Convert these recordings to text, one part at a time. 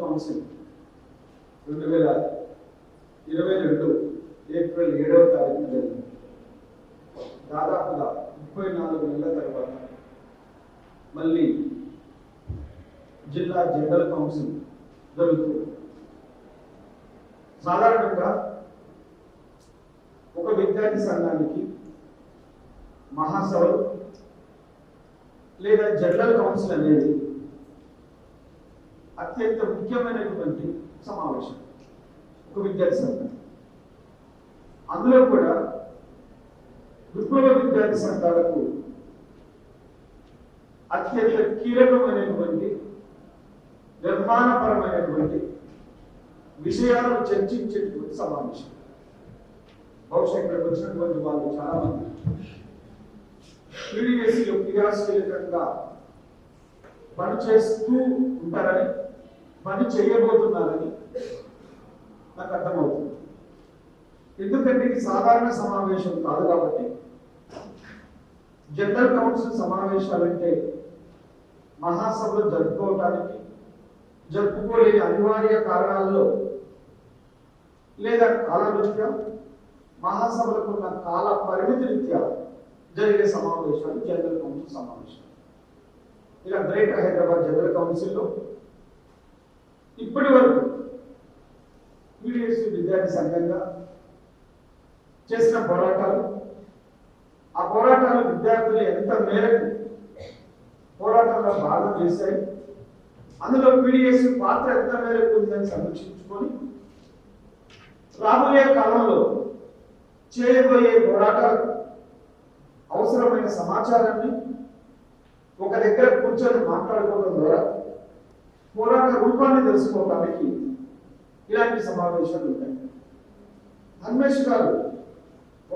Council 2022 April 7వ తారీఖున జరిగింది. దాదాపుగా 34 నెలల తర్వాత మళ్ళీ జిల్లా జనరల్ కౌన్సిల్ జరుగుతుంది. సాధారణంగా ఒక విద్యార్థి సంఘానికి మహాసభలు లేదా జనరల్ కౌన్సిల్ అనేది అత్యంత ముఖ్యమైనటువంటి సమావేశం. ఒక విద్యార్థి సంఘం, అందులో కూడా విప్లవ విద్యార్థి సంఘాలకు అత్యంత కీలకమైనటువంటి నిర్మాణపరమైనటువంటి విషయాలను చర్చించేటువంటి సమావేశం. బహుశా ఇక్కడికి వచ్చినటువంటి వాళ్ళు చాలా మంది పీడీఎస్సీలో క్రియాశీలకంగా పనిచేస్తూ ఉంటారని, పని చేయబోతున్నారని నాకు అర్థమవుతుంది. ఎందుకంటే ఇది సాధారణ సమావేశం కాదు కాబట్టి. జనరల్ కౌన్సిల్ సమావేశాలంటే మహాసభలు జరుపుకోలేని అనివార్య కారణాల్లో లేదా కాలదృష్ట్యా మహాసభలకు ఉన్న కాల పరిమితి రీత్యా జరిగే సమావేశాలు జనరల్ కౌన్సిల్ సమావేశాలు. ఇలా గ్రేటర్ హైదరాబాద్ జనరల్ కౌన్సిల్లో ఇప్పటి వరకు పీడీఎస్సీ విద్యార్థి సంఘంగా చేసిన పోరాటాలు, ఆ పోరాటాలు విద్యార్థులు ఎంత మేరకు పోరాటంలో భాగం చేశాయి, అందులో పీడీఎస్సీ పాత్ర ఎంత మేరకు ఉందని సమీక్షించుకొని రాబోయే కాలంలో చేయబోయే పోరాటాలు అవసరమైన సమాచారాన్ని ఒక దగ్గర కూర్చొని మాట్లాడుకోవడం ద్వారా పోరాట రూపాన్ని తెలుసుకోవడానికి ఇలాంటి సమావేశాలు ఉంటాయి. హన్మేష్ గారు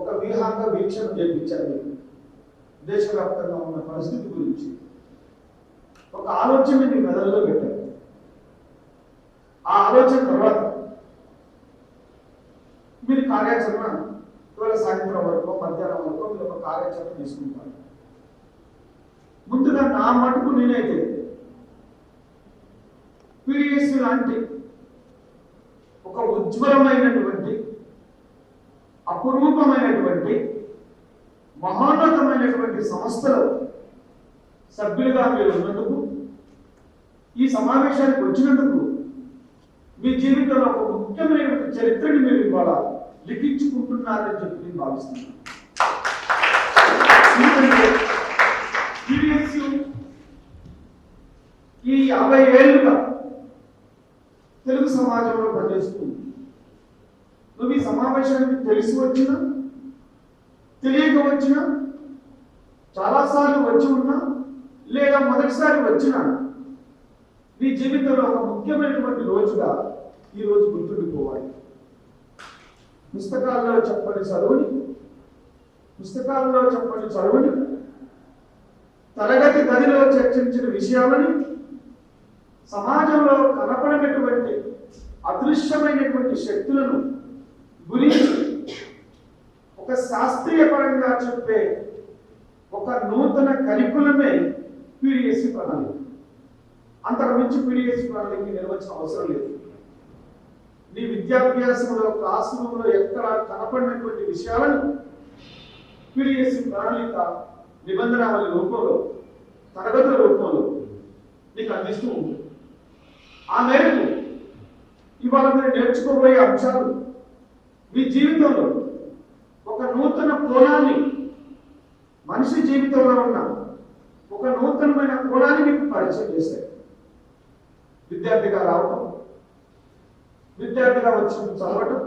ఒక విహాంగ వీక్షణ చేయించారు దేశవ్యాప్తంగా ఉన్న పరిస్థితి గురించి. ఒక ఆలోచన మీ మెదడులో పెట్టారు. ఆ ఆలోచన తర్వాత మీరు కార్యాచరణ ఇవాళ సాయంత్రం వరకు మధ్యాహ్నం వరకు మీరు ఒక కార్యాచరణ తీసుకుంటారు. ముందుగా నా మటుకు నేనైతే పీడీఎస్సీ లాంటి ఒక ఉజ్వలమైనటువంటి అపురూపమైనటువంటి మహోన్నతమైనటువంటి సంస్థలో సభ్యులుగా మీరు ఉన్నందుకు, ఈ సమావేశానికి వచ్చినందుకు, మీ జీవితంలో ఒక ముఖ్యమైనటువంటి చరిత్రని మీరు ఇవాళ లిఖించుకుంటున్నారని చెప్పి నేను భావిస్తున్నాను. ఈ 50 ఏళ్ళుగా తెలుగు సమాజంలో పనిచేస్తుంది. నువ్వు ఈ సమావేశానికి తెలిసి వచ్చినా తెలియక వచ్చినా, చాలాసార్లు వచ్చి ఉన్నా లేదా మొదటిసారి వచ్చినా, నీ జీవితంలో ఒక ముఖ్యమైనటువంటి రోజుగా ఈ రోజు గుర్తుండిపోవాలి. పుస్తకాల్లో చెప్పని చదువుని తరగతి గదిలో చర్చించిన విషయాలని సమాజంలో కనపడినటువంటి అదృశ్యమైనటువంటి శక్తులను గురించి ఒక శాస్త్రీయ పరంగా చెప్పే ఒక నూతన కరికులమే పీడీఎస్సీ ప్రణాళిక. అంతకు మించి పీడీఎస్సీ ప్రణాళిక నిర్వచనం అవసరం లేదు. నీ విద్యాభ్యాసంలో క్లాస్ రూమ్లో ఎక్కడ కనపడినటువంటి విషయాలను పీడీఎస్సీ ప్రణాళిక నిబంధనావళి రూపంలో, తరగతుల రూపంలో నీకు అందిస్తూ ఉంటుంది. ఆ మేరకు ఇవాళ మీరు నేర్చుకోబోయే అంశాలు మీ జీవితంలో ఒక నూతన కోణాన్ని, మనిషి జీవితంలో ఉన్న ఒక నూతనమైన కోణాన్ని మీకు పరిచయం చేశాయి. విద్యార్థిగా రావటం, విద్యార్థిగా వచ్చి చదవటం,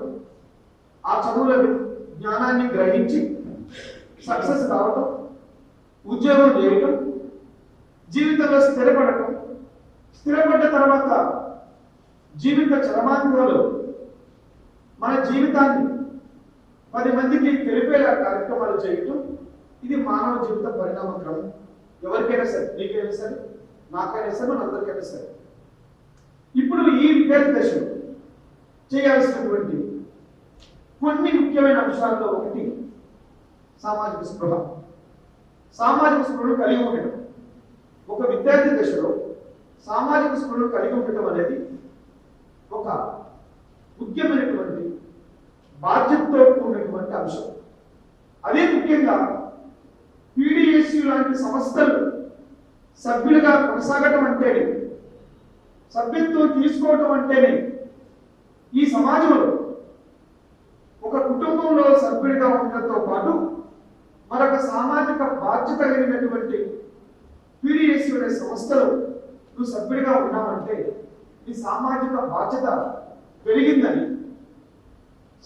ఆ చదువుల జ్ఞానాన్ని గ్రహించి సక్సెస్ కావటం, ఉద్యోగం చేయటం, జీవితంలో స్థిరపడటం, స్థిరపడ్డ తర్వాత జీవిత చరమాంకంలో మన జీవితాన్ని 10 మందికి తెలిపేలా కార్యక్రమాలు చేయటం, ఇది మానవ జీవిత పరిణామ క్రమం. ఎవరికైనా సరే, నీకైనా సరే, నాకైనా సరే, మనందరికైనా సరే. ఇప్పుడు ఈ విద్యార్థి దశలో చేయాల్సినటువంటి కొన్ని ముఖ్యమైన అంశాల్లో ఒకటి సామాజిక స్పృహ. సామాజిక స్పృహను కలిగి ఉండటం, ఒక విద్యార్థి దశలో సామాజిక స్పృహను కలిగి ఉండటం అనేది ఒక ముఖ్యమైనటువంటి బాధ్యతతో కూడినటువంటి అంశం. అదే ముఖ్యంగా పీడిఎస్యు లాంటి సంస్థలు సభ్యులుగా కొనసాగటం అంటేనే, సభ్యత్వం తీసుకోవటం అంటేనే ఈ సమాజంలో ఒక కుటుంబంలో సభ్యుడిగా ఉండటంతో పాటు మరొక సామాజిక బాధ్యత కలిగినటువంటి పీడిఎస్యు అనే సంస్థలు నువ్వు సభ్యుడిగా ఉన్నావంటే ఈ సామాజిక బాధ్యత పెరిగిందని,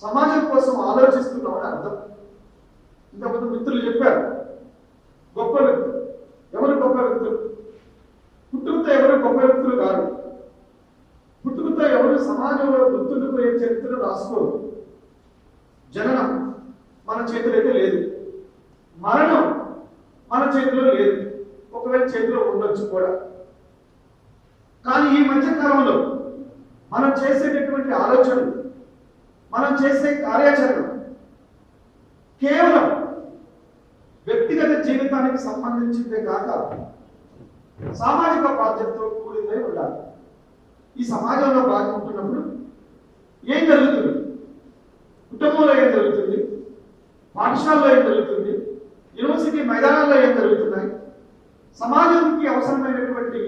సమాజం కోసం ఆలోచిస్తున్నామని అర్థం. ఇంతకుముందు మిత్రులు చెప్పారు, గొప్ప వ్యక్తులు. ఎవరు గొప్ప వ్యక్తులు? పుట్టుకతో ఎవరు గొప్ప వ్యక్తులు కాదు. పుట్టుకతో ఎవరు సమాజంలో గుర్తుండిపోయే చరిత్రను రాసుకోరు. జననం మన చేతిలో అయితే లేదు, మరణం మన చేతిలో లేదు, ఒకవేళ చేతిలో ఉండొచ్చు కూడా. కానీ ఈ మధ్య కాలంలో మనం చేసేటటువంటి ఆలోచనలు, మనం చేసే కార్యాచరణ కేవలం వ్యక్తిగత జీవితానికి సంబంధించిందే కాక సామాజిక బాధ్యతతో కూడినై ఉండాలి. ఈ సమాజంలో బాగుంటున్నప్పుడు ఏం జరుగుతుంది? కుటుంబంలో ఏం జరుగుతుంది? పాఠశాలలో ఏం జరుగుతుంది? యూనివర్సిటీ మైదానాల్లో ఏం జరుగుతున్నాయి? సమాజానికి అవసరమైనటువంటి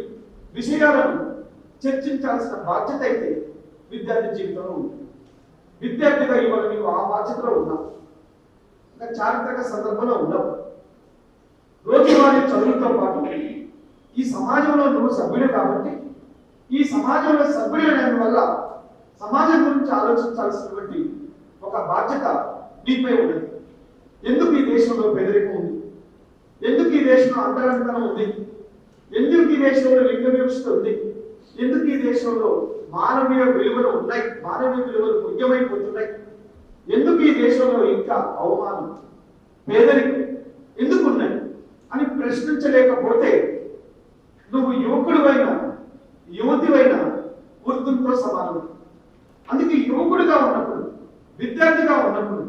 విషయాలను చర్చించాల్సిన బాధ్యత అయితే విద్యార్థి జీవితంలో ఉంది. విద్యార్థిగా ఇవాళ నీవు ఆ బాధ్యతలో ఉన్నావు, ఇంకా చారిత్రక సందర్భంలో ఉన్నావు. రోజువారీ చదువులతో పాటు ఈ సమాజంలో నువ్వు సభ్యుడు కాబట్టి ఈ సమాజంలో సభ్యుడైన వల్ల సమాజం గురించి ఆలోచించాల్సినటువంటి ఒక బాధ్యత నీపై ఉన్నది. ఎందుకు ఈ దేశంలో పేదరికం ఉంది? ఎందుకు ఈ దేశంలో అంతరంగతనం ఉంది? ఎందుకు ఈ దేశంలో లింగ వివక్షత ఉంది? ఎందుకు ఈ దేశంలో మానవీయ విలువలు ఉన్నాయి, మానవీయ విలువలు ముఖ్యమైపోతున్నాయి? ఎందుకు ఈ దేశంలో ఇంకా అవమానం, పేదరికం ఎందుకు ఉన్నాయి అని ప్రశ్నించలేకపోతే నువ్వు యువకుడివైనా యువతివైనా వృద్ధులతో సమానం. అందుకే యువకుడిగా ఉన్నప్పుడు, విద్యార్థిగా ఉన్నప్పుడు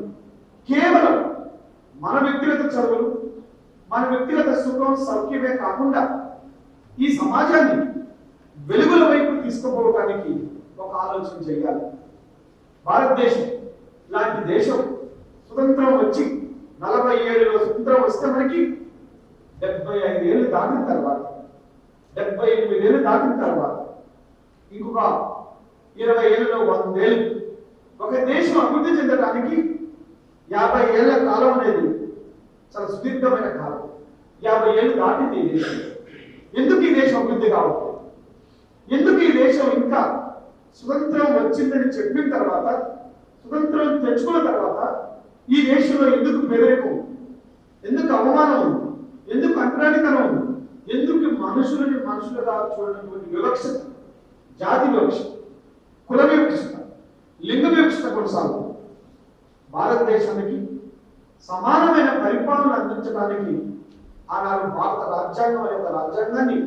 కేవలం మన వ్యక్తిగత చదువులు, మన వ్యక్తిగత సుఖం సౌఖ్యమే కాకుండా ఈ సమాజాన్ని వెలుగుల వైపు తీసుకుపోవడానికి ఒక ఆలోచన చేయాలి. భారతదేశం లాంటి దేశం స్వతంత్రం వచ్చి 47లో స్వతంత్రం వస్తే మనకి 75 ఏళ్ళు దాటిన తర్వాత, 78 ఏళ్ళు దాటిన తర్వాత ఇంకొక 20 ఏళ్ళలో 100 ఏళ్ళు, ఒక దేశం అభివృద్ధి చెందడానికి 50 ఏళ్ల కాలం అనేది చాలా సుదీర్ఘమైన కాలం. 50 ఏళ్ళు దాటింది ఈ దేశం. ఎందుకు ఈ దేశం అభివృద్ధి కావాలి? ఎందుకు ఈ దేశం ఇంకా స్వతంత్రం వచ్చిందని చెప్పిన తర్వాత, స్వతంత్రం తెచ్చుకున్న తర్వాత ఈ దేశంలో ఎందుకు పేదరికం, ఎందుకు అవమానం ఉంది, ఎందుకు అంటరానితనం ఉంది, ఎందుకు మనుషులని మనుషులుగా చూడనటువంటి వివక్షత, జాతి వివక్షత, కుల వివక్షత, లింగ వివక్షత కొనసాగుతుంది? భారతదేశానికి సమానమైన పరిపాలన అందించడానికి ఆనాడు భారత రాజ్యాంగం అనే ఒక రాజ్యాంగాన్ని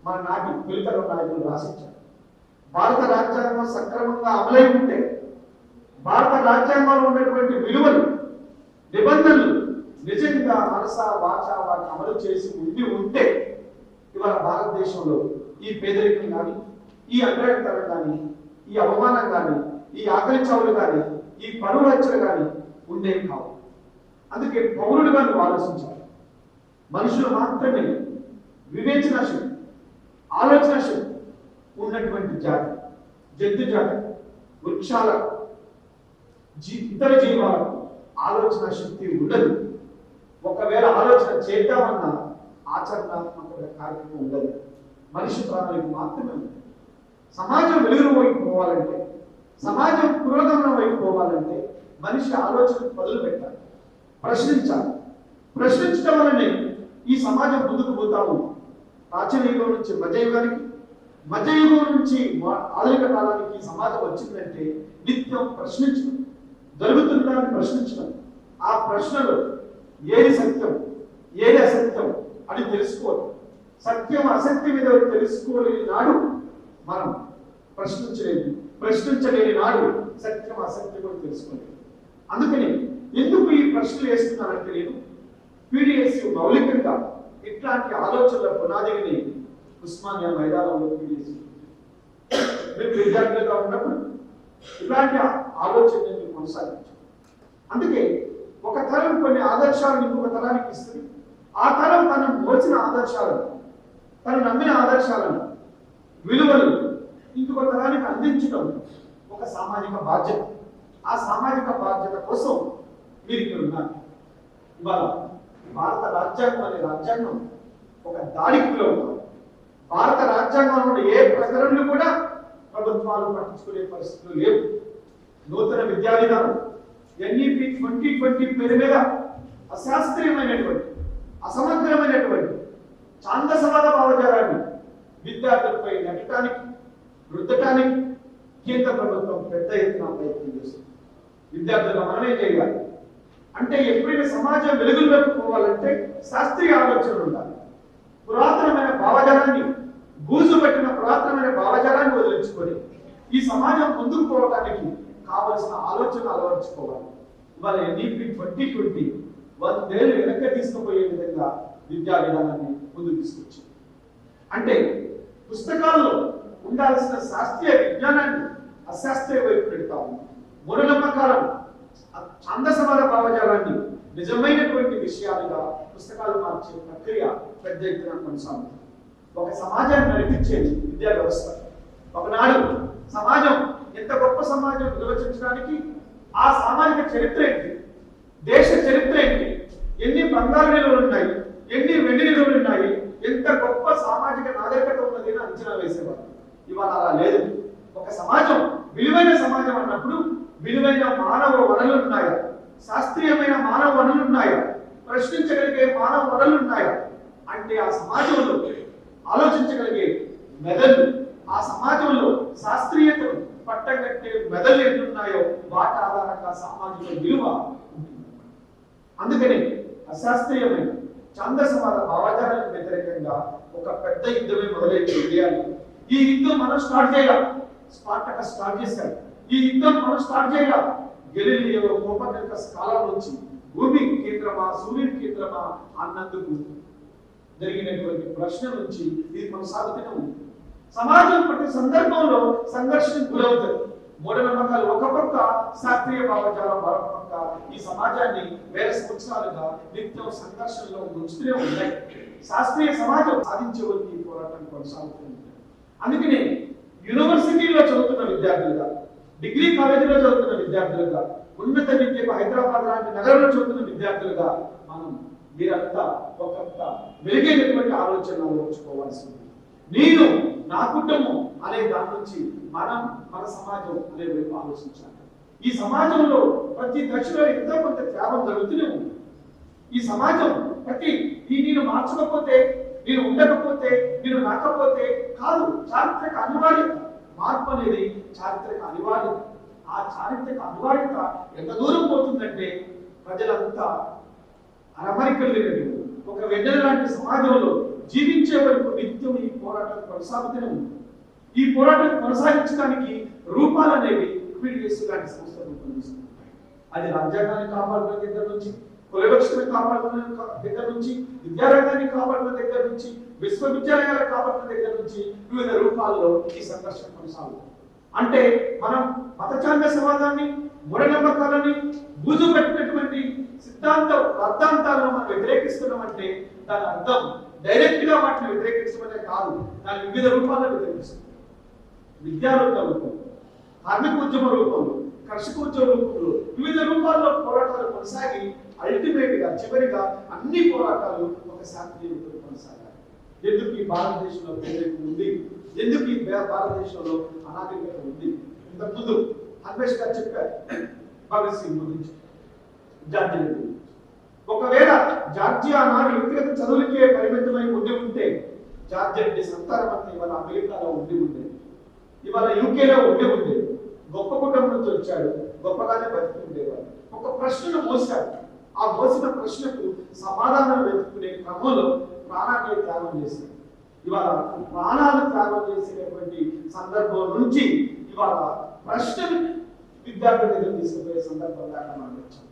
మన నాటి పిలుతల నాయకులు రాసించారు. భారత రాజ్యాంగం సక్రమంగా అమలై ఉంటే, భారత రాజ్యాంగంలో ఉన్నటువంటి విలువలు, నిబంధనలు నిజంగా మనస వాచ వాటిని అమలు చేసి ఉంటే ఇవాళ భారతదేశంలో ఈ పేదరికం కానీ, ఈ అగ్రతనం కానీ, ఈ అవమానం కానీ, ఈ ఆకలి చావులు కానీ, ఈ పరువు హత్యలు కానీ ఉండేవి కావు. అందుకే పౌరులుగా నువ్వు ఆలోచించాలి. మనుషులు మాత్రమే వివేచన శక్తి, ఆలోచన శక్తి ఉన్నటువంటి జాతి, జంతు జాతి, వృక్షాల ఇతర జీవాలకు ఆలోచన శక్తి ఉండదు. ఒకవేళ ఆలోచన చేద్దామన్నా ఆచరణాత్మక కార్యక్రమం ఉండదు. మనిషి ప్రాణాలకు మాత్రమే ఉంటుంది. సమాజం వెలుగుల వైపు పోవాలంటే, సమాజం పురోగమనం వైపు పోవాలంటే మనిషి ఆలోచన మొదలు పెట్టాలి, ప్రశ్నించాలి. ప్రశ్నించడం వల్లనే ఈ సమాజం ముందుకు పోతాము. ప్రాచీన యుగం నుంచి మధ్యయుగానికి, మధ్యయుగం నుంచి ఆధునిక కాలానికి సమాజం వచ్చిందంటే నిత్యం ప్రశ్నించడం, జరుగుతుందని ప్రశ్నించడం. ఆ ప్రశ్నలో ఏది సత్యం, ఏది అసత్యం అని తెలుసుకోవడం. సత్యం అసత్యం మీద తెలుసుకోలేని నాడు మనం ప్రశ్నించలేని నాడు సత్యం అసత్యం కూడా తెలుసుకోలేదు. అందుకని ఎందుకు ఈ ప్రశ్నలు వేస్తున్నానంటే, నేను పీడిఎస్యు మౌలికంగా ఇట్లాంటి ఆలోచనల పునాదిని ఉస్మానియా మైదానంలో పీడిఎస్యు మేము విద్యార్థులుగా ఉన్నప్పుడు ఇలాంటి ఆలోచనలు కొనసాగించాం. అందుకే ఒక తరం కొన్ని ఆదర్శాలను ఇంకొక తరానికి ఇస్తుంది. ఆ తరం తను మోసిన ఆదర్శాలను, తను నమ్మిన ఆదర్శాలను, విలువలు ఇంకొక తరానికి అందించడం ఒక సామాజిక బాధ్యత. ఆ సామాజిక బాధ్యత కోసం మీరు ఇక్కడ ఉన్నారు. ఇవాళ భారత రాజ్యాంగం అనే రాజ్యాంగం ఒక దాడికి గురవుతాం. భారత రాజ్యాంగంలో ఏ ప్రకరణలు కూడా ప్రభుత్వాలు పట్టించుకునే పరిస్థితులు లేవు. నూతన విద్యా విధానం NEP 2020 పేరు మీద అశాస్త్రీయమైనటువంటి, అసమగ్రమైనటువంటి ఛాందసవాద భావజాలాన్ని విద్యార్థులపై నెట్టడానికి, రుద్దటానికి కేంద్ర ప్రభుత్వం పెద్ద ఎత్తున ప్రయత్నం చేస్తుంది. విద్యార్థులు మనమే చేయాలి. అంటే ఎప్పుడైనా సమాజం వెలుగులోకి పోవాలంటే శాస్త్రీయ ఆలోచనలు ఉండాలి. పురాతనమైన భావజాలాన్ని, బూజు పెట్టిన పురాతనమైన భావజాలాన్ని వదిలించుకొని ఈ సమాజం ముందుకు పోవడానికి కావలసిన ఆలోచన అలవర్చుకోవాలి. ఇవాళ NEP 2020 100 ఏళ్ళు వెనక్కి తీసుకుపోయే విధంగా విద్యా విధానాన్ని ముందుకు తీసుకొచ్చింది. అంటే పుస్తకాల్లో ఉండాల్సిన శాస్త్రీయ విజ్ఞానాన్ని అశాస్త్రీయ వైపు పెడతాము. మూఢనమ్మకాలను, ఛాందసవాద భావజాలాన్ని నిజమైనటువంటి విషయాలుగా పుస్తకాలు మార్చే ప్రక్రియ పెద్ద ఎత్తున కొనసాగుతుంది. ఒక సమాజాన్ని నడిపించేది విద్యా వ్యవస్థ. ఒకనాడు సమాజం ఎంత గొప్ప సమాజం నిర్వచించడానికి ఆ సామాజిక చరిత్ర ఏంటి, దేశ చరిత్ర ఏంటి, ఎన్ని బంగారు నిలువలు ఉన్నాయి, ఎన్ని వెండి నిలువలు ఉన్నాయి, ఎంత గొప్ప సామాజిక నాగరికత ఉన్నది అని అంచనా వేసేవారు. ఇవాళ అలా లేదు. ఒక సమాజం విలువైన సమాజం అన్నప్పుడు విలువైన మానవ వనరులు ఉన్నాయా, శాస్త్రీయమైన మానవ వనరులు ఉన్నాయా, ప్రశ్నించగలిగే మానవ వనరులు ఉన్నాయా అంటే ఆ సమాజంలో ఆలోచించగలిగే మెదళ్ళు, ఆ సమాజంలో శాస్త్రీయతను పట్టగట్టే మెదళ్ళు ఎన్నున్నాయో వాటి ఆధారంగా సామాజిక విలువ ఉంటుంది. అందుకని అశాస్త్రీయమైన ఛాందసవాద భావజాలకు వ్యతిరేకంగా ఒక పెద్ద యుద్ధమే మొదలైంది ఇండియాలో. ఈ యుద్ధం మనం స్టార్ట్ చేయాలి. స్పార్టకస్ స్టార్ట్ చేశాడు. ఈ యుద్ధం మనం స్టార్ట్ చేయాలి. గెలీలియో కోపర్నికస్ కాలం నుంచి భూమి కేంద్రమా సూర్యుడి కేంద్రమా అన్నందుకు జరిగినటువంటి ప్రశ్న నుంచి ఇది కొనసాగుతూనే ఉంది. సమాజం ప్రతి సందర్భంలో సంఘర్షణ గురవుతుంది. మూఢనమ్మకాలు ఒక పక్క, శాస్త్రీయ భావజాలం మరొక పక్క ఈ సమాజాన్ని వేల సంవత్సరాలుగా నిత్యం సంఘర్షణలో ఉంచుతూనే ఉన్నాయి. శాస్త్రీయ సమాజం సాధించే వరకు ఈ పోరాటం కొనసాగుతుంది. అందుకనే యూనివర్సిటీలో చదువుతున్న విద్యార్థులుగా, డిగ్రీ కాలేజీలో చదువుతున్న విద్యార్థులుగా, ఉన్నత విద్యకు హైదరాబాద్ లాంటి నగరంలో చదువుతున్న విద్యార్థులుగా మనం మీరంతా ఒకంత వెలిగేటటువంటి ఆలోచనలు ఉంచుకోవాల్సింది. నేను, నా కుటుంబం అనే దాని నుంచి మనం, మన సమాజం అనే వైపు ఆలోచించాలి. ఈ సమాజంలో ప్రతి దశలో ఎంతో కొంత త్యాగం జరుగుతూనే ఉంది. ఈ సమాజం ప్రతి నేను మార్చకపోతే, నేను ఉండకపోతే, నేను రాకపోతే కాదు, చారిత్రక అనివార్యత. మార్పు అనేది చారిత్రక అనివార్యత. ఆ చారిత్రక అనివార్యత ఎంత దూరం పోతుందంటే ప్రజలంతా అరమరికలు లేనట్టు ఒక వెన్నెల లాంటి సమాజంలో జీవించే వరకు నిత్యం ఈ పోరాటం కొనసాగుతూనే ఉంది. ఈ పోరాటం కొనసాగించడానికి రూపాలు అనేవి PDS లాంటి సంస్థలు రూపొందిస్తున్నాయి. అది రాజ్యాంగాన్ని కాపాడుకునే దగ్గర నుంచి, కులవక్షను కాపాడుకునే దగ్గర నుంచి, విద్యారంగాన్ని కాపాడుకునే దగ్గర నుంచి, విశ్వవిద్యాలయాలను కాపాడుకునే దగ్గర నుంచి వివిధ రూపాల్లో ఈ సంఘర్షణ కొనసాగుతుంది. అంటే మనం మత ఛాందసవాదాన్ని, మూఢనమ్మకాలని, బూజు పెట్టినటువంటి సిద్ధాంతాలను మనం వ్యతిరేకిస్తున్నామంటే దాని అర్థం డైరెక్ట్ గా వాటిని వ్యతిరేకించడమే కాదు, దాని వివిధ రూపాల్లో వ్యతిరేకిస్తుంది. విద్యారంగ రూపంలో, కార్మిక ఉద్యమ రూపంలో, కర్షక ఉద్యమ రూపంలో, వివిధ రూపాల్లో పోరాటాలు కొనసాగి అల్టిమేట్ గా చివరిగా అన్ని పోరాటాలు ఒక శాంతియుతంతో కొనసాగాలి. ఎందుకు ఈ భారతదేశంలో వ్యతిరేకం ఉంది, ఎందుకు ఈ భారతదేశంలో అనాగరికత ఉంది? ఇంతకుముందు అంబేద్కర్ చెప్పారు భగత్ సింగ్ గురించి, జార్జియా గురించి. ఒకవేళ జార్జియా నాడు వ్యక్తిగత చదువులకే పరిమితమై ఉండి ఉంటే జార్జియా సంతానం అంతా ఇవాళ అమెరికాలో ఉండి ఉండేది, ఇవాళ యూకేలో ఉండి ఉండేది. గొప్ప కుటుంబం నుంచి వచ్చాడు, గొప్పగానే బతికి ఉండేవాడు. ఒక ప్రశ్నను మోసాడు. ఆ మోసిన ప్రశ్నకు సమాధానం వెతుక్కునే క్రమంలో ప్రాణాన్ని త్యాగం చేశాడు. ఇవాళ ప్రాణాలు త్యాగం చేసినటువంటి సందర్భం నుంచి ఇవాళ ప్రశ్నలు విద్యార్థుల దగ్గర తీసుకుపోయే సందర్భం దాకా మనం వచ్చాం.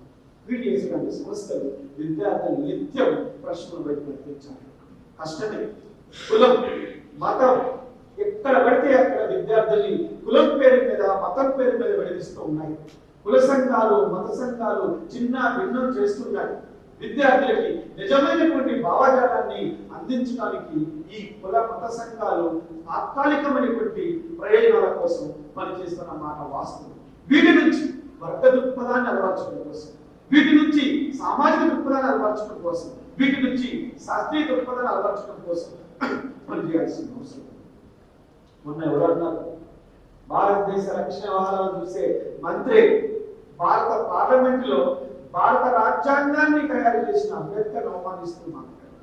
PDS లాంటి సంస్థలు విద్యార్థులు నిత్యం ప్రశ్నలు బయట నడిపించాలి. కష్టమే. కులం, మతం ఎక్కడ పడితే అక్కడ విద్యార్థుల్ని కులం పేరు మీద, మతం పేరు మీద విడదీస్తూ ఉన్నాయి. కుల సంఘాలు, మత సంఘాలు చిన్న భిన్నం చేస్తున్నాయి. విద్యార్థులకి నిజమైనటువంటి భావజాలాన్ని అందించడానికి ఈ కుల మత సంఘాలు తాత్కాలికమైనటువంటి ప్రయోజనాల కోసం పనిచేస్తున్న మాట వాస్తవం. వీటి నుంచి వర్గ దృక్పథాన్ని అలవర్చడం కోసం, వీటి నుంచి సామాజిక దృక్పథాన్ని అలవర్చడం కోసం, వీటి నుంచి శాస్త్రీయ దృక్పథాన్ని అలవర్చడం కోసం పనిచేయాల్సిన అవసరం. మొన్న ఎవరన్నారు, భారతదేశ రక్షణ వ్యవహారాలు చూసే మంత్రి భారత పార్లమెంట్ లో భారత రాజ్యాంగాన్ని తయారు చేసిన అంబేద్కర్ అవమానిస్తూ మాట్లాడారు.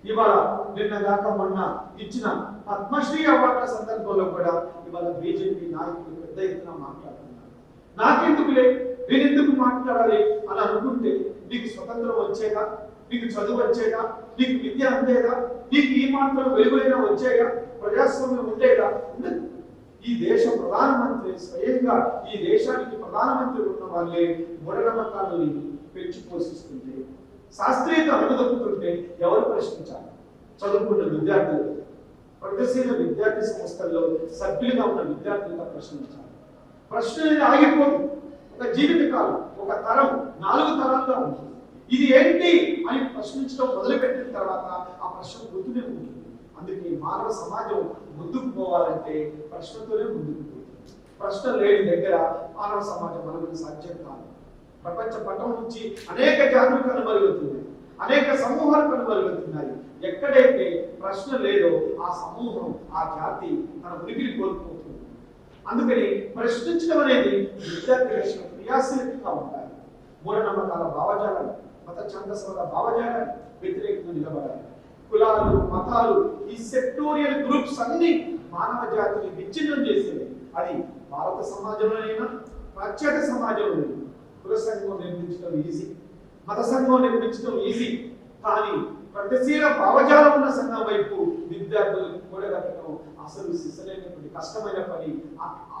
ఇవాళ నిన్న దాకా మొన్న ఇచ్చిన పద్మశ్రీ అవార్డుల సందర్భంలో కూడా ఇవాళ బీజేపీ నాయకులు పెద్ద ఎత్తున మాట్లాడుతున్నారు. నాకెందుకులే, నేనెందుకు మాట్లాడాలి అని అనుకుంటే, నీకు స్వతంత్రం వచ్చేదా, నీకు చదువు వచ్చేదా, నీకు విద్య అందేదా, నీకు ఈ మాత్రం వెలుగులైనా వచ్చేగా, ప్రజాస్వామ్యం ఉండేదా? ఉండదు. ఈ దేశ ప్రధానమంత్రి స్వయంగా ఈ దేశానికి ప్రధానమంత్రి ఉన్న వాళ్ళే మూఢనమ్మకాలని పెంచి పోషిస్తుంటే, శాస్త్రీయత అడుగుదొక్కుతుంటే ఎవరు ప్రశ్నించాలి? చదువుకున్న విద్యార్థులు, ప్రగతిశీల విద్యార్థి సంస్థల్లో సభ్యులుగా ఉన్న విద్యార్థులుగా ప్రశ్నించాలి. ప్రశ్న అనేది ఆగిపోదు. ఒక జీవితకాలం, ఒక తరం, 4 తరాలుగా ఉంటుంది. ఇది ఏంటి అని ప్రశ్నించడం మొదలుపెట్టిన తర్వాత ఆ ప్రశ్న గుర్తునే ఉంటుంది. అందుకే మానవ సమాజం ముందుకు పోవాలంటే ప్రశ్నతోనే ముందుకు పోతుంది. ప్రశ్న లేని దగ్గర మానవ సమాజం మనకు సాధ్యం కాదు. ప్రపంచ పటం నుంచి అనేక జాతులు కనుమరుగుతున్నాయి, అనేక సమూహాలు కనుమరుగుతున్నాయి. ఎక్కడైతే ప్రశ్న లేదో ఆ సమూహం, ఆ జాతి తన ఉనికిని కోల్పోతుంది. అందుకని ప్రశ్నించడం అనేది విద్యార్థి క్రియాశీలకంగా ఉండాలి. మూఢనమ్మకాల భావజాలను, మత ఛందస్సుల భావజాలను వ్యతిరేకంగా నిలబడాలి. కులాలు, మతాలు, ఈ సెక్టోరియల్ గ్రూప్స్ అన్ని మానవ జాతిని విచ్ఛిన్నం చేసేవి. అది భారత సమాజంలోనైనా పాశ్చాత్య సమాజంలోనైనా. కుల సంఘం నిర్మించడం ఈజీ, మత సంఘం నిర్మించడం ఈజీ, కానీ ప్రగతిశీల భావజాలం ఉన్న సంఘం వైపు విద్యార్థులు కూడగట్టడం అసలు సిసలైనటువంటి కష్టమైన పని.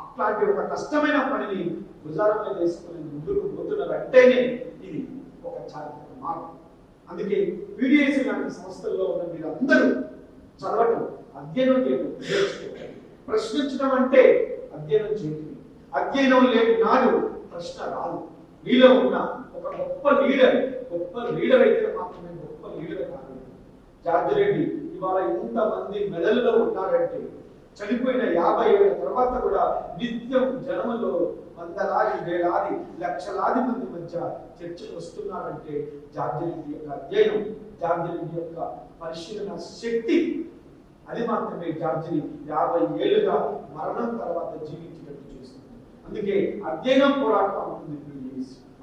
అట్లాంటి ఒక కష్టమైన పనిని భుజాల మీద వేసుకుని ముందుకు పోతున్నారంటేనే ఇది ఒక చారిత్రక మార్పు. అందుకే పీడిఎస్సీ లాంటి సంస్థల్లో ఉన్న మీరందరూ చదవటం, అధ్యయనం చేయడం నేర్చుకోవాలి. ప్రశ్నించడం అంటే అధ్యయనం చేయడం. అధ్యయనం లేని నాడు ప్రశ్న రాదు. మీలో ఉన్న ఒక గొప్ప లీడర్ అయితే మాత్రమే గొప్ప లీడర్ కాదు. జార్జ్ రెడ్డి ఇవాళ ఇంతమంది మెదడులో ఉన్నారంటే, చనిపోయిన 50 ఏళ్ల తర్వాత కూడా నిత్యం జనంలో వందలాది, వేలాది, లక్షలాది మంది మధ్య చర్చలు వస్తున్నారంటే జార్జ్ రెడ్డి యొక్క అధ్యయనం, జార్జ్ రెడ్డి యొక్క పరిశీలన శక్తి, అది మాత్రమే జార్జిని 50 ఏళ్లుగా మరణం తర్వాత జీవించినట్టు చేస్తుంది. అందుకే అధ్యయనం పోరాటం ఉంటుంది.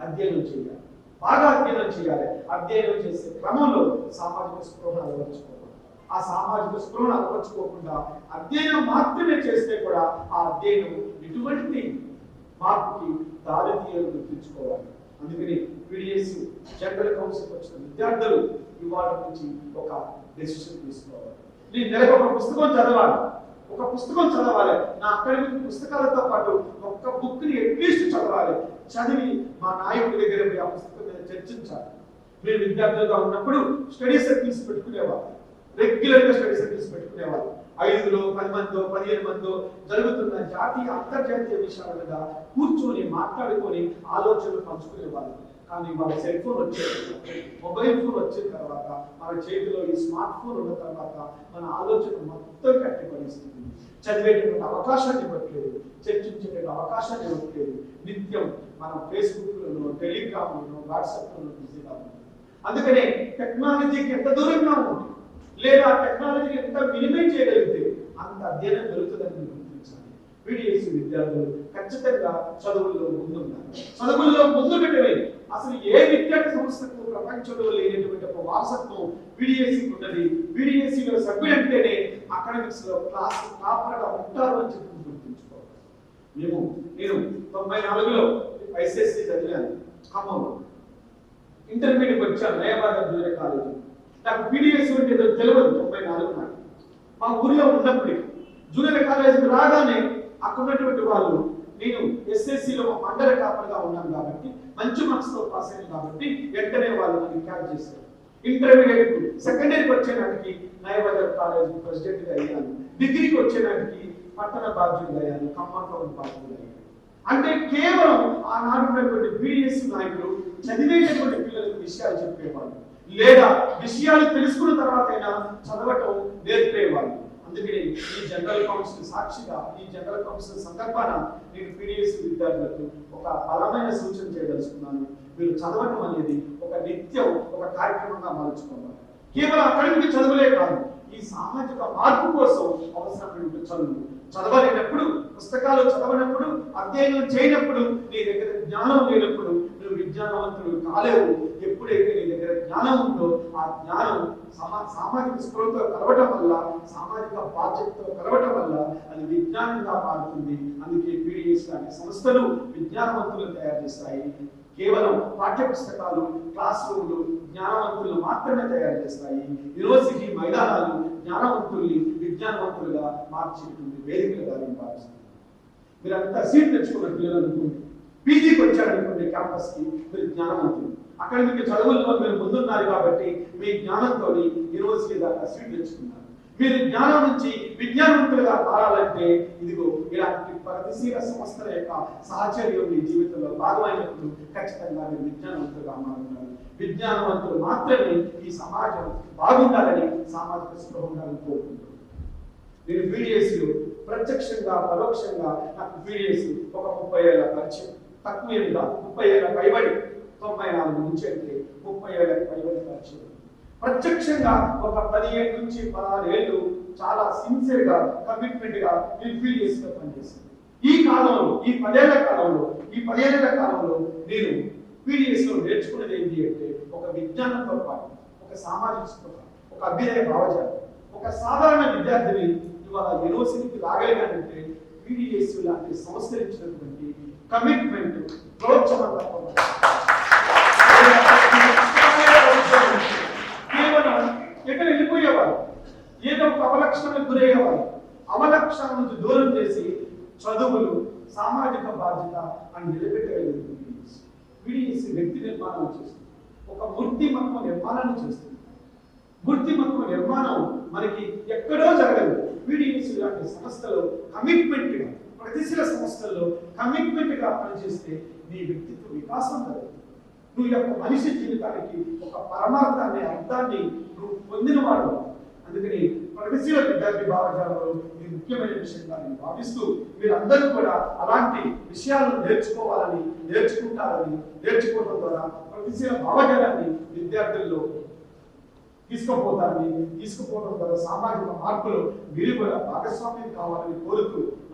అధ్యయనం చేయాలి, బాగా అధ్యయనం చేయాలి. అధ్యయనం చేసే క్రమంలో సామాజిక స్పృహను అలవర్చుకోవాలి. ఆ సామాజిక స్పృహను అలవర్చుకోకుండా అధ్యయనం మాత్రమే చేస్తే కూడా ఆ అధ్యయనం ఎటువంటి మార్పుకి దారితీయని గుర్తుంచుకోవాలి. అందుకని పీడిఎస్సీ జనరల్ కౌన్సిల్ వచ్చిన విద్యార్థులు ఇవాళ నుంచి ఒక డెసిషన్ తీసుకోవాలి. నేను నెలకు ఒక పుస్తకం చదవాలి, ఒక పుస్తకం చదవాలి. నా అకాడమిక్ పుస్తకాలతో పాటు ఒక్క బుక్ ని అట్లీస్ట్ చదవాలి. చదివి మా నాయకుడి దగ్గర పోయి ఆ పుస్తకం మీద చర్చించాలి. మేము విద్యార్థులుగా ఉన్నప్పుడు స్టడీ సర్కిల్స్ పెట్టుకునేవాళ్ళు, రెగ్యులర్ గా స్టడీ సర్కిల్స్ పెట్టుకునేవాళ్ళు. 5లో 10 మందో 15 మందో జరుగుతున్న జాతీయ అంతర్జాతీయ విషయాల మీద కూర్చొని మాట్లాడుకొని ఆలోచనలు పంచుకునేవాళ్ళు. కానీ వాళ్ళ సెల్ ఫోన్ వచ్చేది, మొబైల్ ఫోన్ వచ్చిన తర్వాత, మన చేతిలో ఈ స్మార్ట్ ఫోన్ ఉన్న తర్వాత మన ఆలోచన మొత్తం కట్టిపడిస్తుంది. చదివేటువంటి అవకాశాన్ని ఇవ్వట్లేదు, చర్చించేటువంటి అవకాశాన్ని ఇవ్వట్లేదు. నిత్యం మనం ఫేస్బుక్లను, టెలిగ్రామ్లను, వాట్సాప్లను బిజీగా ఉన్నాం. అందుకనే టెక్నాలజీకి ఎంత దూరంగా ఉంటుంది, లేదా టెక్నాలజీని ఎంత మినిమైజ్ చేయగలిగితే అంత అధ్యయనం జరుగుతుందని గుర్తించాలి. పీడిఎస్సీ విద్యార్థులు ఖచ్చితంగా చదువుల్లో ముందుండాలి. చదువుల్లో ముందు పెట్టవే అసలు ఏ విద్యార్థి సంస్థకు ప్రపంచంలో లేనటువంటి ఒక వారసత్వం పీడిఎస్సీకి ఉన్నది. పీడిఎస్సీలో సభ్యులంటేనే అకాడమిక్స్ లో క్లాస్ టాపర్గా ఉంటారు అని చెప్పి గుర్తుంచుకోవాలి. నేను 94లో ఐసిఎస్సి చదివాను ఖమ్మంలో. ఇంటర్మీడియట్ వచ్చాను నయాబాద్ జూనియర్ కాలేజీ. నాకు పీడిఎస్సీ అంటే ఏదో తెలియదు 94 నాటి. మా ఊరిలో ఉన్నప్పటికీ జూనియర్ కాలేజీకి రాగానే అక్కడ ఉన్నటువంటి వాళ్ళు, నేను ఎస్ఎస్సిలో మండల టాపర్గా ఉన్నాను కాబట్టి, మంచి మార్క్స్ తో పాస్ అయ్యాను కాబట్టి వెంటనే వాళ్ళు నన్ను క్యాచ్ చేశారు. ఇంటర్మీడియట్ సెకండ్ ఇయర్కి వచ్చేనాటికి నయాబాద్ కాలేజ్ ప్రెసిడెంట్గా అయ్యాను. డిగ్రీకి వచ్చేనాటికి పట్టణ బాధ్యులయ్యారు, ఖమ్మం బాధ్యులయ్యారు. అంటే కేవలం ఆనాడు ఉన్నటువంటి బీడీఎస్ నాయకులు చదివేటటువంటి పిల్లలకు విషయాలు చెప్పేవాళ్ళు, లేదా విషయాలు తెలుసుకున్న తర్వాత అయినా చదవటం నేర్పేవాళ్ళు. అందుకని ఈ జనరల్ కౌన్సిల్ సాక్షిగా, ఈ జనరల్ కౌన్సిల్ సందర్భాన నేను పీడీఎస్ విద్యార్థులకు ఒక బలమైన సూచన చేయదలుచుకున్నాను. మీరు చదవటం అనేది ఒక నిత్యం ఒక కార్యక్రమంగా మార్చుకోవాలి. కేవలం అకాడమిక్ చదువులే కాదు, ఈ సామాజిక మార్పు కోసం అవసరమైన చదువు. చదవలేనప్పుడు, పుస్తకాలు చదవనప్పుడు, అధ్యయనం చేయనప్పుడు, నీ దగ్గర జ్ఞానం లేనప్పుడు నువ్వు విజ్ఞానవంతుడు కాలేవు. ఎప్పుడైతే నీ దగ్గర జ్ఞానం ఉందో ఆ జ్ఞానం సామాజిక స్పృహతో కలవటం వల్ల, సామాజిక బాధ్యతతో కలవటం వల్ల అది విజ్ఞానంగా మారుతుంది. అందుకే పీడీఎస్ లాంటి సంస్థలు విజ్ఞానవంతులను తయారు చేస్తాయి. కేవలం పాఠ్య పుస్తకాలు, క్లాస్ రూమ్లు జ్ఞానవంతులను మాత్రమే తయారు చేస్తాయి. యూనివర్సిటీ మైదానాలు జ్ఞానవంతుల్ని విజ్ఞానవంతులుగా మార్చేటువంటి వేదికలుగా నేను భావిస్తున్నాను. మీరంతా సీట్ తెచ్చుకున్న పిల్లలు అనుకోండి, పీజీకి వచ్చారనుకోండి క్యాంపస్ కి, మీరు జ్ఞానవంతులు. అక్కడ మీకు చదువుల్లో మీరు ముందున్నారు కాబట్టి మీ జ్ఞానంతో యూనివర్సిటీ దాకా సీట్ తెచ్చుకున్నారు. మీరు జ్ఞానం నుంచి విజ్ఞానవంతులుగా మారాలంటే ఇదిగో ఇలాంటి ప్రగతిశీల సంస్థల యొక్క సాహచర్యం మీ జీవితంలో భాగమైనప్పుడు ఖచ్చితంగా మీరు విజ్ఞానవంతులుగా మారుతున్నారు. విజ్ఞానవంతులు మాత్రమే ఈ సమాజం బాగుండాలని, సామాజిక స్పృహ ఉండాలని కోరుకుంటున్నారు. నేను పీడీఎస్లు ప్రత్యక్షంగా పరోక్షంగా నాకు పీడీఎస్ ఒక 30 ఏళ్ల పరిచయం. తక్కువ ఏమి కాదు, 30 ఏళ్ల పైబడి, 94 నుంచి అంటే 30 ఏళ్ల పైబడి పరిచయం. ప్రత్యక్షంగా ఒక 17 నుంచి 16 ఏళ్ళు చాలా సిన్సియర్ గా, కమిట్మెంట్ గా నేను పీడీఎస్ లో పనిచేస్తాను. ఈ కాలంలో, ఈ 10 ఏళ్ల కాలంలో నేను పీడీఎస్ లో నేర్చుకున్నది ఏంటి అంటే ఒక విజ్ఞానంతో పాటు ఒక సామాజిక స్పృహ, ఒక అభ్యుదయ భావజాలం. ఒక సాధారణ విద్యార్థిని ఇవాళ యూనివర్సిటీకి రాగలిగానంటే పీడీఎస్ లాంటి సంస్థలు ఇచ్చినటువంటి కమిట్మెంట్, ప్రోత్సాహం తప్ప కేవలం ఎక్కడ వెళ్ళిపోయేవారు, ఏదో ఒక అవలక్షణాలకు గురయ్యేవారు. అవలక్షణాల నుంచి దూరం చేసి చదువులు, సామాజిక బాధ్యత అని నిలబెట్టగలిగింది పీడీఎస్. వ్యక్తి నిర్మాణం చేస్తుంది, ఒక మూర్తిమత్వ నిర్మాణాన్ని చేస్తుంది. మూర్తిమత్వ నిర్మాణం మనకి ఎక్కడో జరగదు. పీడీఎస్ లాంటి సంస్థలో కమిట్మెంట్ గా, ప్రతిశీల సంస్థల్లో కమిట్మెంట్ గా పనిచేస్తే నీ వ్యక్తిత్వ వికాసం జరుగుతుంది. నువ్వు యొక్క మనిషి జీవితానికి ఒక పరమార్థాన్ని, అర్థాన్ని నువ్వు పొందినవాడు. అందుకని ప్రగతిశీల విద్యార్థి భావజాలంలో ఇది ముఖ్యమైన విషయంగా నేను భావిస్తూ, మీరందరూ కూడా అలాంటి విషయాలను నేర్చుకుంటారని, నేర్చుకోవడం ద్వారా ప్రగతిశీల భావజాలాన్ని విద్యార్థుల్లో తీసుకుపోవడం ద్వారా సామాజిక మార్పులో మీరు కూడా భాగస్వామ్యం కావాలని కోరుతూ